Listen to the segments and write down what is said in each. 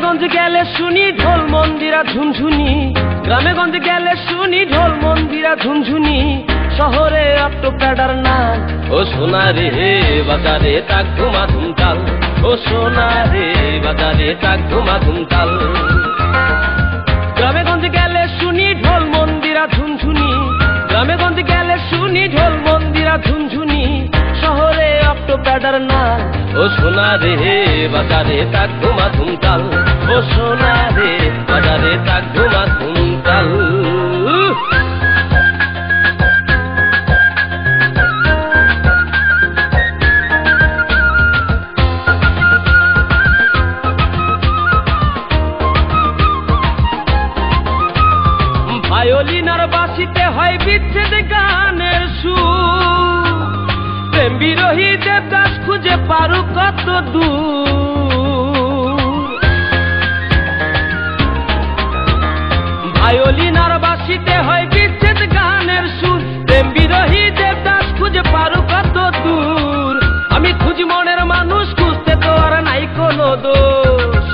গঞ্জে গেলে শুনি ঢোল মন্দিরা ঝুনঝুনি, গ্রামে গঞ্জে গেলে শুনি ঢোল মন্দিরা ঝুনঝুনি, শহরে অটো প্যাডার নাচ। ও সোনা রে বাজারে টাক ধুমা ধুমতাল, ও সোনা রে বাজারে টাক ধুমা ধুমতাল। গ্রামে গঞ্জে গেলে শুনি ঢোল মন্দিরা ঝুনঝুনি, গ্রামে গঞ্জে গেলে শুনি ঢোল মন্দিরা ঝুনঝুনি, শহরে অটো প্যাডার নাচ। ও সোনা রে বাজারে টাক ধুমা ধুমতাল, ও সোনা রে বাজারে টাক ধুমা ধুমতাল। ভায়োলিন আর বাঁশিতে হয় বিচ্ছেদ গানের সুর, প্রেম বিরোহী দেবদাস খুঁজে পারু কত দূর। ভায়োলিন আর বাঁশিতে হয় বিচ্ছেদ গানের সুর, প্রেম বিরোহী দেবদাস খুঁজে পারু কত দূর। আমি খুঁজি মনের মানুষ, খুঁজতে তো আর নাই কোনো দোষ।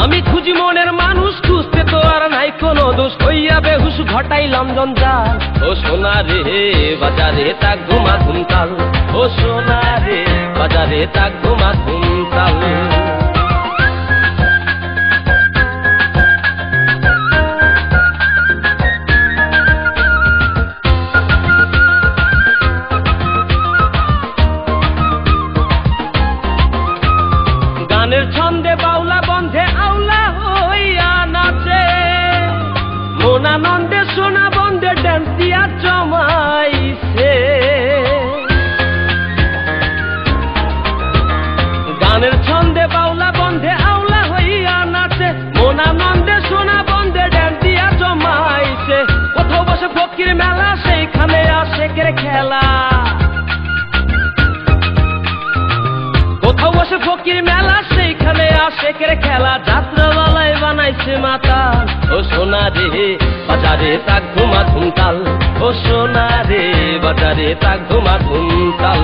আমি খুঁজি মনের মানুষ, খুঁজতে তো আর নাই কোনো দোষ। হইয়া বেহুশ ঘটাইলাম জঞ্জাল, ও সোনা রে বাজারে টাক ধুমা ধুমতাল, ও সোনা রে বাজারে টাক ধুমা ধুমতাল। গানের ছন্দে বাউলা বন্ধে আউলা হইয়া নাচে, মনানন্দে সোনা বন্ধে ড্যান্স দিয়া জমাইছে। গানের ছন্দে বাউলা বন্ধে আউলা হইয়া নাচে, মনানন্দে সোনা বন্ধে ড্যান্স দিয়া জমাইছে। কোথাও বসে ফকির মেলা, সেইখানে আশেকের খেলা। কোথাও বসে ফকির মেলা, সেইখানে আশেকের খেলা। যাত্রাবালায় বানাইছে মাতা, ও সোনা রে বাজারে টাক ধুমা ধুমতাল, ও সোনা রে বাজারে টাক ধুমা ধুমতাল।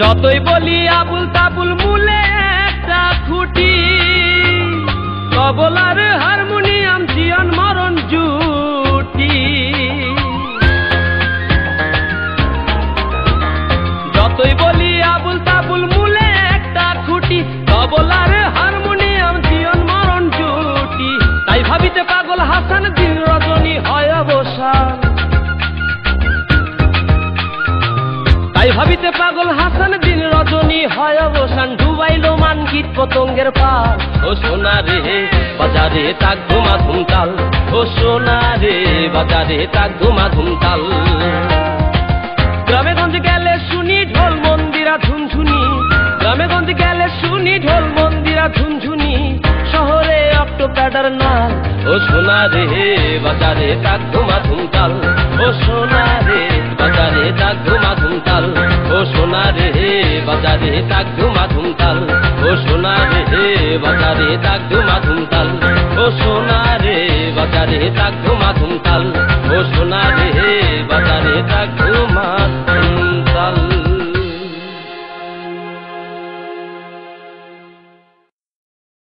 যতই বলি আবুল তাবুল মূলে একটা খুঁটি, তবলার হারমোনিয়াম জীবন মরণ জুটি। যতই বলি আবুল তাবুল মূলে একটা খুঁটি, তবলার হারমোনিয়াম জীবন মরণ জুটি। তাই ভাবিতে পাগল হাসান, দিন রজনী হয় অবসান। তাই ভাবিতে পাগল হাসান, দিন রজনী হয় অবসান। ডুবাইলো মান কীট পতঙ্গের পাল, ও সোনা রে বাজারে টাক ধুমা ধুমতাল, ও সোনা রে বাজারে টাক ধুমা ধুমতাল। গ্রামে গঞ্জে গেলে শুনি ঢোল মন্দিরা ঝুনঝুনি, গ্রামে গঞ্জে গেলে শুনি ঢোল মন্দিরা ঝুনঝুনি, শহরে অটো প্যাডার নাচ। ও সোনা রে বাজারে টাক ধুমা ধুমতাল, ও সোনা রে বাজারে টাক ধুমা ধুমতাল, ও সোনা রে বাজারে টাক ধুমা ধুমতাল, ও সোনা রে বাজারে টাক ধুমা ধুমতাল, ও সোনা রে বাজারে টাক ধুমা ধুমতাল, ও সোনা রে